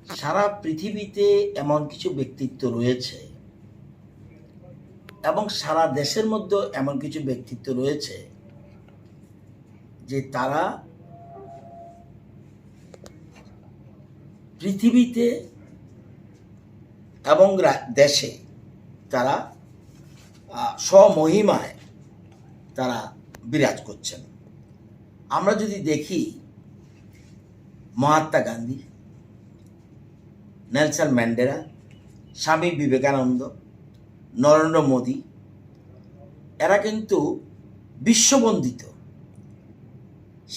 সারা পৃথিবীতে এমন কিছু ব্যক্তিত্ব রয়েছে এবং সারা দেশের মধ্যে এমন কিছু ব্যক্তিত্ব রয়েছে যে তারা পৃথিবীতে এবং দেশে তারা স্বমহিমায় তারা বিরাজ করছেন। আমরা যদি দেখি মহাত্মা গান্ধী, নেলসন ম্যান্ডেলা, স্বামী বিবেকানন্দ, নরেন্দ্র মোদী, এরা কিন্তু বিশ্ববন্দিত।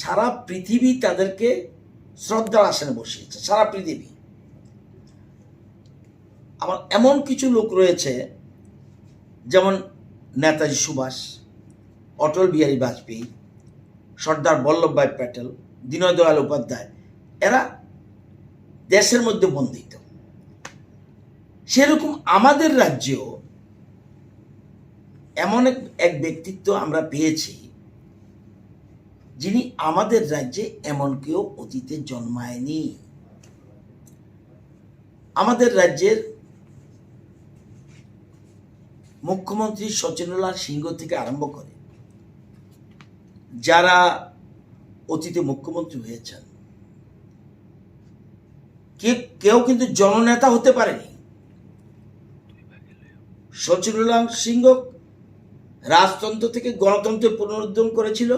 সারা পৃথিবী তাদেরকে শ্রদ্ধার আসনে বসিয়েছে, সারা পৃথিবী। আমার এমন কিছু লোক রয়েছে যেমন নেতাজি সুভাষ, অটল বিহারী বাজপেয়ী, সর্দার বল্লভভাই প্যাটেল, দীনদয়াল উপাধ্যায়, এরা দেশের মধ্যে বন্দিত। সেরকম আমাদের রাজ্যেও এমন এক ব্যক্তিত্ব আমরা পেয়েছি যিনি আমাদের রাজ্যে এমন কেউ অতীতে জন্মায়নি। আমাদের রাজ্যের মুখ্যমন্ত্রী শচীন্দ্রলাল সিংহ থেকে আরম্ভ করে যারা অতীতে মুখ্যমন্ত্রী হয়েছেন, কেউ কিন্তু জননেতা হতে পারেনি। শচীন্দ্রলাল সিংহ রাজতন্ত্র থেকে গণতন্ত্রে পুনরুদ্ধার করেছিল,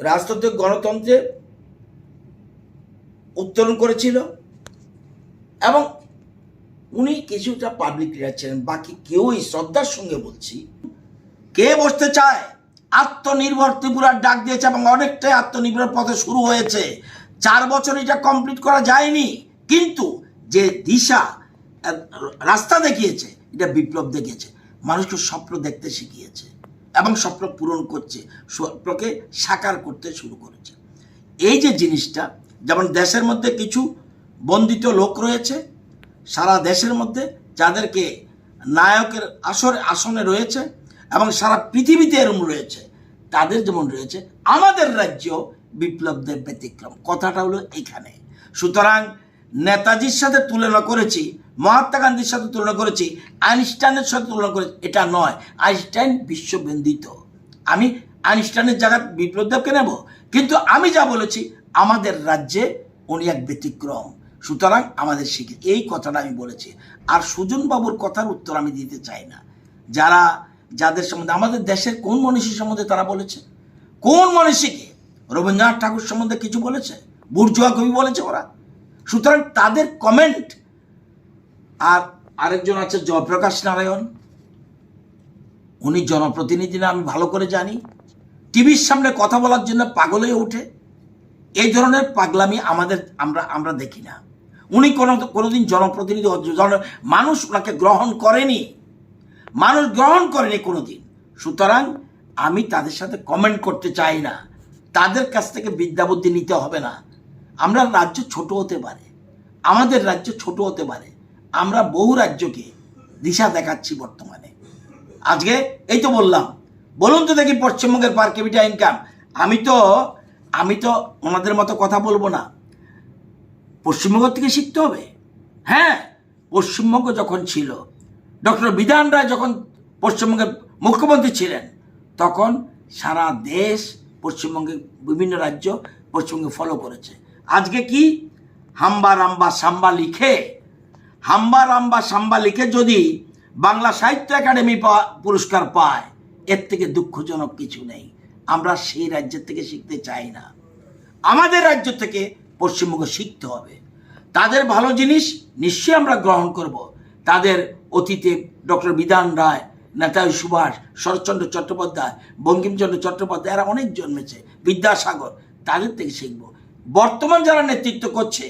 রাজতন্ত্র গণতন্ত্রে উত্তরণ করেছিল এবং উনি কিছুটা পাবলিক লিডার ছিলেন। বাকি কেউই, শ্রদ্ধার সঙ্গে বলছি, কে বসতে চায়? আত্মনির্ভর ত্রিপুরার ডাক দিয়েছে এবং অনেকটাই আত্মনির্ভর পথে শুরু হয়েছে। 4 বছর এটা কমপ্লিট করা যায়নি, কিন্তু যে দিশা রাস্তা দেখিয়েছে এটা বিপ্লব দেখিয়েছে। মানুষকে স্বপ্ন দেখতে শিখিয়েছে এবং স্বপ্ন পূরণ করছে, স্বপ্নকে সাকার করতে শুরু করেছে। এই যে জিনিসটা, যেমন দেশের মধ্যে কিছু বন্দিত লোক রয়েছে সারা দেশের মধ্যে, যাদেরকে নায়কের আসনে রয়েছে এবং সারা পৃথিবীতে এরম রয়েছে, তাদের যেমন রয়েছে আমাদের রাজ্য বিপ্লবদের ব্যতিক্রম। কথাটা হলো এখানে। সুতরাং নেতাজির সাথে তুলনা করেছি, মহাত্মা গান্ধীর সাথে তুলনা করেছি, আইনস্টাইনের সাথে তুলনা করেছি, এটা নয়। আইনস্টাইন বিশ্ববন্দিত, আমি আইনস্টাইনের জায়গায় বিপ্লবদেবকে নেব, কিন্তু আমি যা বলেছি আমাদের রাজ্যে উনি এক ব্যতিক্রম। সুতরাং আমাদের শিখে এই কথাটা আমি বলেছি। আর সুজন বাবুর কথার উত্তর আমি দিতে চাই না। যাদের সম্বন্ধে, আমাদের দেশের কোন মনীষী সম্বন্ধে তারা বলেছে? কোন মনীষীকে? রবীন্দ্রনাথ ঠাকুর সম্বন্ধে কিছু বলেছে? বুর্জোয়া কবি বলেছে ওরা? সুতরাং তাদের কমেন্ট। আর আরেকজন আছে জয়প্রকাশ নারায়ণ, উনি জনপ্রতিনিধি না, আমি ভালো করে জানি। টিভির সামনে কথা বলার জন্য পাগল হয়ে ওঠে। এই ধরনের পাগলামি আমরা দেখি না। উনি কোনোদিন জনপ্রতিনিধি, মানুষ ওনাকে গ্রহণ করেনি, মানুষ গ্রহণ করেনি কোনোদিন। সুতরাং আমি তাদের সাথে কমেন্ট করতে চাই না। তাদের কাছ থেকে বিদ্যা বুদ্ধি নিতে হবে না। আমরা রাজ্য ছোট হতে পারে, আমাদের রাজ্য ছোট হতে পারে, আমরা বহু রাজ্যকে দিশা দেখাচ্ছি বর্তমানে। আজকে এই তো বললাম, বলুন তো দেখি পশ্চিমবঙ্গের পার ক্যাপিটা ইনকাম। আমি তো ওনাদের মতো কথা বলবো না। পশ্চিমবঙ্গ থেকে শিখতে হবে। হ্যাঁ, পশ্চিমবঙ্গ যখন ছিল, ডক্টর বিধান রায় যখন পশ্চিমবঙ্গের মুখ্যমন্ত্রী ছিলেন, তখন সারা দেশ পশ্চিমবঙ্গে, বিভিন্ন রাজ্য পশ্চিমবঙ্গে ফলো করেছে। আজকে কি হাম্বা রাম্বা সাম্বা লিখে যদি বাংলা সাহিত্য একাডেমি পুরস্কার পায়, এর থেকে দুঃখজনক কিছু নেই। আমরা সেই রাজ্যের থেকে শিখতে চাই না। আমাদের রাজ্য থেকে পশ্চিমবঙ্গ শিখতে হবে। তাদের ভালো জিনিস নিশ্চয়ই আমরা গ্রহণ করব। তাদের অতীতে ডক্টর বিধান রায়, নেতাজি সুভাষ, শরৎচন্দ্র চট্টোপাধ্যায়, বঙ্কিমচন্দ্র চট্টোপাধ্যায়, এরা অনেক জন্মেছে, বিদ্যাসাগর, তাদের থেকে শিখব। বর্তমান যারা নেতৃত্ব করছে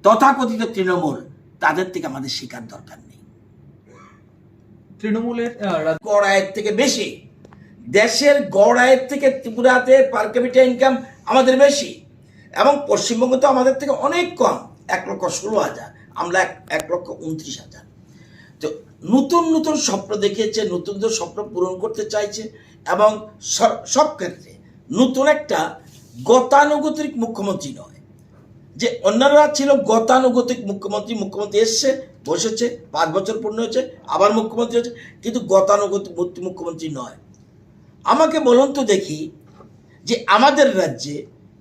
তথাকথিত তৃণমূল, তাদের থেকে আমাদের শেখার দরকার নেই। তৃণমূলের গড় আয়ের থেকে বেশি, দেশের গড় আয়ের থেকে ত্রিপুরাতে পার ক্যাপিটা ইনকাম আমাদের বেশি, এবং পশ্চিমবঙ্গ তো আমাদের থেকে অনেক কম, 1,16,000, আমরা 1,29,000। তো নতুন নতুন স্বপ্ন দেখিয়েছে, নতুন নতুন স্বপ্ন পূরণ করতে চাইছে এবং সব ক্ষেত্রে নতুন একটা গতানুগতিক মুখ্যমন্ত্রী নয়, যে অন্যরা ছিল গতানুগতিক মুখ্যমন্ত্রী, মুখ্যমন্ত্রী এসছে বসেছে 5 বছর পূর্ণ হয়েছে আবার মুখ্যমন্ত্রী হচ্ছে, কিন্তু গতানুগতিক মুখ্যমন্ত্রী নয়। আমাকে বলুন তো দেখি যে আমাদের রাজ্যে,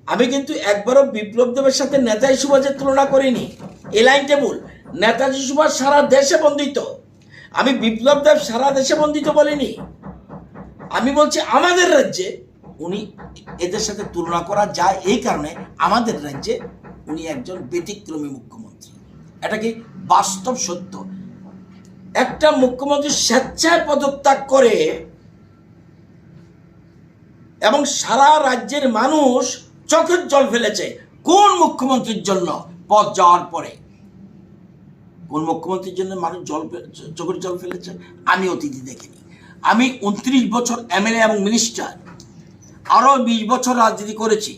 আমি কিন্তু একবারও বিপ্লব দেবের সাথে নেতাজি সুভাষের তুলনা করিনি, এ লাইন টেবল। নেতাজি সুভাষ সারা দেশে বন্দিত, আমি বিপ্লব দেব সারা দেশে বন্দিত বলিনি। আমি বলছি আমাদের রাজ্যে উনি, এদের সাথে তুলনা করা যায় এই কারণে আমাদের রাজ্যে উনি একজন ব্যতিক্রমী মুখ্যমন্ত্রী। এটা কি বাস্তব সত্য। একটা মুখ্যমন্ত্রী স্বেচ্ছায় পদত্যাগ করে এবং সারা রাজ্যের মানুষ চোখের জল ফেলেছে। কোন মুখ্যমন্ত্রীর জন্য পদ যাওয়ার পরে, কোন মুখ্যমন্ত্রীর জন্য মানুষ চোখের জল ফেলেছে আমি অতীতে দেখিনি। আমি 29 বছর এমএলএ এবং মিনিস্টার, আরও 20 বছর রাজনীতি করেছি।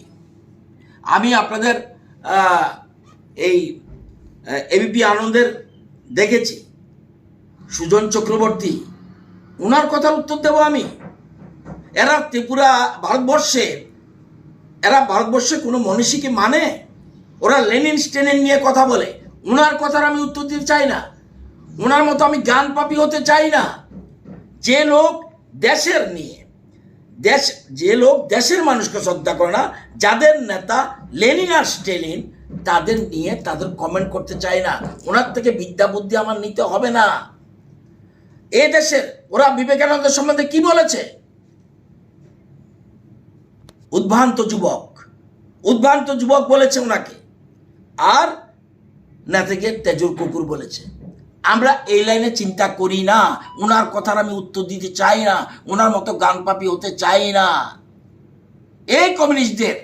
আমি আপনাদের এই এবিপি আনন্দের দেখেছি, সুজন চক্রবর্তী, ওনার কথার উত্তর দেব আমি। এরা ত্রিপুরা ভারতবর্ষে কোনো মনীষীকে মানে? ওরা লেনিন স্টেনিন নিয়ে কথা বলে, ওনার কথার আমি উত্তর দিতে চাই না। ওনার মতো আমি গান পাপি হতে চাই না। যে লোক দেশের মানুষকে শ্রদ্ধা করে না, যাদের নেতা লেনিন আর স্টেলিন, তাদের নিয়ে তাদের কমেন্ট করতে চাই না। ওনার থেকে বিদ্যা বুদ্ধি আমার নিতে হবে না। এ দেশের ওরা বিবেকানন্দের সম্বন্ধে কি বলেছে? উদ্ভ্রান্ত যুবক বলেছে ওনাকে, আর নেতাকে তেজুর কুকুর বলেছে। আমরা এই লাইনে চিন্তা করি না, ওনার কথার আমি উত্তর দিতে চাই না, ওনার মতো গান পাপি হতে চাই না। এই কমিউনিস্টদের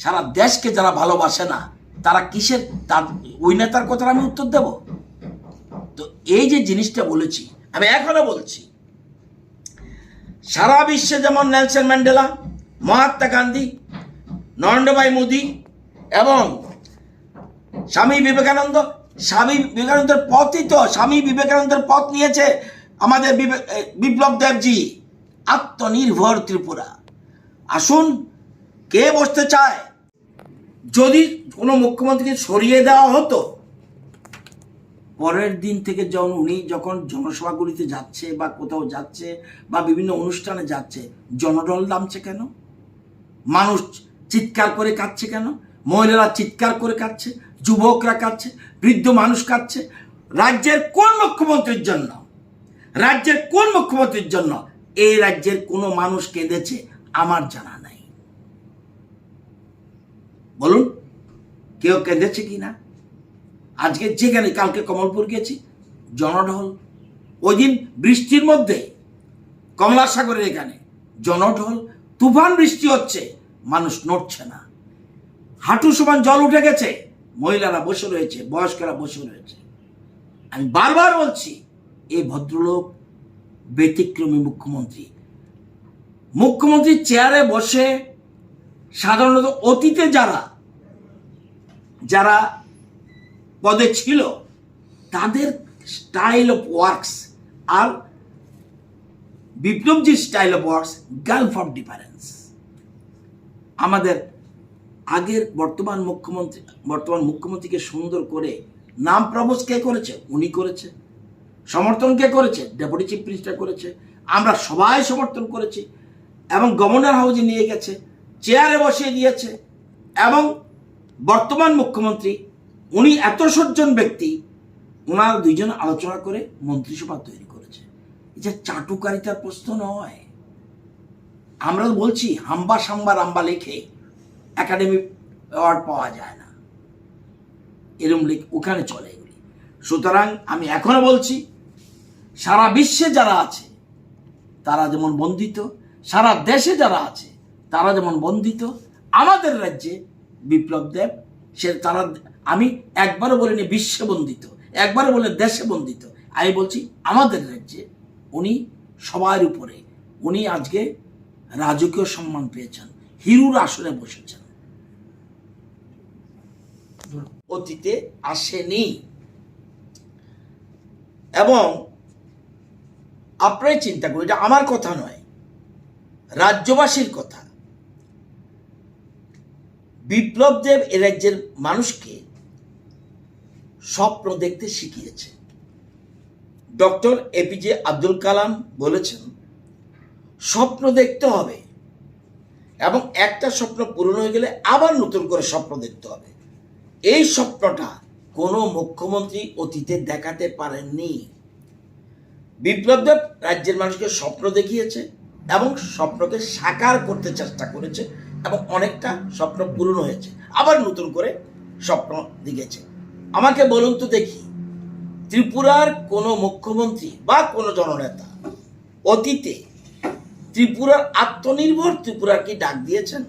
সারা দেশকে যারা ভালোবাসে না, তারা কিসের ওই নেতার কথার আমি উত্তর দেব? তো এই যে জিনিসটা বলেছি, আমি এখনো বলছি, সারা বিশ্বে যেমন নেলসন ম্যান্ডেলা, মহাত্মা গান্ধী, নরেন্দ্র ভাই মোদী এবং স্বামী বিবেকানন্দের পথই তো, স্বামী বিবেকানন্দের পথ নিয়েছে আমাদের বিপ্লব দেবজি। আত্মনির্ভর ত্রিপুরা। আসুন, কে বসতে চায়? যদি কোনো মুখ্যমন্ত্রীকে সরিয়ে দেওয়া হতো, পরের দিন থেকে যখন জনসভাগুলিতে যাচ্ছে বা কোথাও যাচ্ছে বা বিভিন্ন অনুষ্ঠানে যাচ্ছে, জনঢল নামছে কেন? মানুষ চিৎকার করে কাঁদছে কেন? মহিলারা চিৎকার করে কাঁদছে, যুবকরা কাঁদছে, বৃদ্ধ মানুষ কাঁদছে। রাজ্যের কোন মুখ্যমন্ত্রীর জন্য এই রাজ্যের কোনো মানুষ কেঁদেছে আমার জানা নাই। বলুন, কেউ কেঁদেছে কিনা? আজকে যেখানে, কালকে কমলপুর গেছি, জনঢল। ওই দিন বৃষ্টির মধ্যে কমলা সাগরের এখানে জনঢল, তুফান বৃষ্টি হচ্ছে, মানুষ নড়ছে না, হাঁটু সমান জল উঠে গেছে, মহিলারা বসে রয়েছে, বয়স্করা বসে রয়েছে। আমি বারবার বলছি, এই ভদ্রলোক ব্যতিক্রমী মুখ্যমন্ত্রী চেয়ারে বসে সাধারণত অতীতে যারা পদে ছিল তাদের স্টাইল অফ ওয়ার্কস আর বিপ্লবজির style of works gulf of difference. আমাদের আগের বর্তমান মুখ্যমন্ত্রীকে সুন্দর করে নাম প্রবোজ কে করেছে? উনি করেছে। সমর্থন কে করেছে? ডেপুটি চিফ মিনিস্টার করেছে। আমরা সবাই সমর্থন করেছি এবং গভর্নর হাউসে নিয়ে গেছে, চেয়ারে বসিয়ে দিয়েছে। এবং বর্তমান মুখ্যমন্ত্রী, উনি এত সজ্জন ব্যক্তি, ওনার দুইজন আলোচনা করে মন্ত্রিসভা তৈরি করেছে। এটা চাটুকারিতার প্রশ্ন নয়। আমরা বলছি, হাম্বা সাম্বা রাম্বা লিখে একাডেমি অ্যাওয়ার্ড পাওয়া যায় না, এরম ওখানে চলে এগুলি। সুতরাং আমি এখনো বলছি, সারা বিশ্বে যারা আছে তারা যেমন বন্দিত, সারা দেশে যারা আছে তারা যেমন বন্দিত, আমাদের রাজ্যে বিপ্লব দেব আমি একবারও বলিনি বিশ্বে বন্দিত, একবারও বলে দেশে বন্দিত। আমি বলছি আমাদের রাজ্যে উনি সবার উপরে, উনি আজকে রাজকীয় সম্মান পেয়েছেন, হিরুর আসনে বসেছেন, অতীতে আসেনি। এবং আপনারাই চিন্তা করুন, এটা আমার কথা নয়, রাজ্যবাসীর কথা। বিপ্লব দেব এ রাজ্যের মানুষকে স্বপ্ন দেখতে শিখিয়েছে। ডক্টর এপিজে আব্দুল কালাম বলেছেন, স্বপ্ন দেখতে হবে এবং একটা স্বপ্ন পূরণ হয়ে গেলে আবার নতুন করে স্বপ্ন দেখতে হবে। এই স্বপ্নটা কোনো মুখ্যমন্ত্রী অতীতে দেখাতে পারেননি। বিপ্লব দেব রাজ্যের মানুষকে স্বপ্ন দেখিয়েছে এবং স্বপ্নকে সাকার করতে চেষ্টা করেছে এবং অনেকটা স্বপ্ন পূরণ হয়েছে, আবার নতুন করে স্বপ্ন দেখেছে। আমাকে বলুন তো দেখি, ত্রিপুরার কোনো মুখ্যমন্ত্রী বা কোনো জননেতা অতীতে ত্রিপুরার আত্মনির্ভর ত্রিপুরার কি ডাক দিয়েছেন?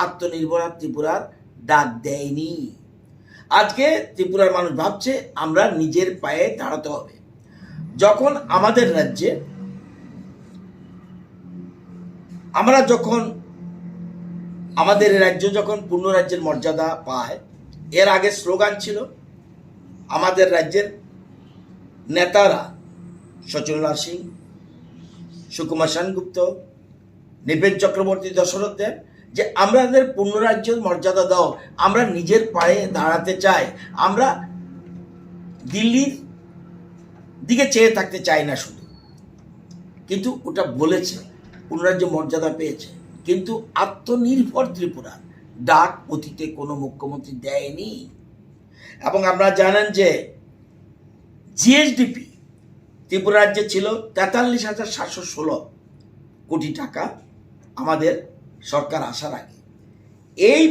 আত্মনির্ভর ত্রিপুরার ডাক দেয়নি। আজকে ত্রিপুরার মানুষ ভাবছে আমরা নিজের পায়ে দাঁড়াতে হবে। যখন আমাদের রাজ্যে আমাদের রাজ্য যখন পূর্ণ রাজ্যের মর্যাদা পায়, এর আগে স্লোগান ছিল আমাদের রাজ্যের নেতারা সচিন্দ্রনাথ সিং, সুকুমার সেনগুপ্ত, নৃপেন চক্রবর্তী, দশরথ দেব, যে আমাদের পূর্ণ রাজ্যের মর্যাদা দাও, আমরা নিজের পায়ে দাঁড়াতে চাই, আমরা দিল্লির দিকে চেয়ে থাকতে চাই না শুধু। কিন্তু ওটা বলেছে, পূর্ণরাজ্য মর্যাদা পেয়েছে, কিন্তু আত্মনির্ভর ত্রিপুরা ডাক অতীতে কোনো মুখ্যমন্ত্রী দেয়নি। এবং আপনারা জানেন যে জিএসডিপি ত্রিপুরা রাজ্যে ছিল 43,716 কোটি টাকা আমাদের সরকার আসার আগে। এই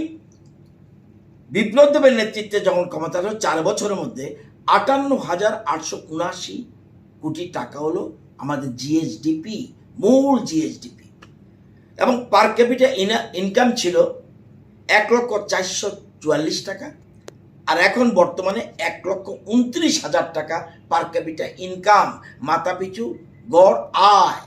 বিপ্লব দেবের নেতৃত্বে যখন ক্ষমতা হলো 4 বছরের মধ্যে 58,879 কোটি টাকা হলো আমাদের জিএসডিপি, মূল জিএসডিপি। এবং পার ক্যাপিটা ইনকাম ছিল 1,444 টাকা, আর এখন বর্তমানে 1,29,000 টাকা পার ক্যাপিটা ইনকাম, মাথা পিছু গড় আয়।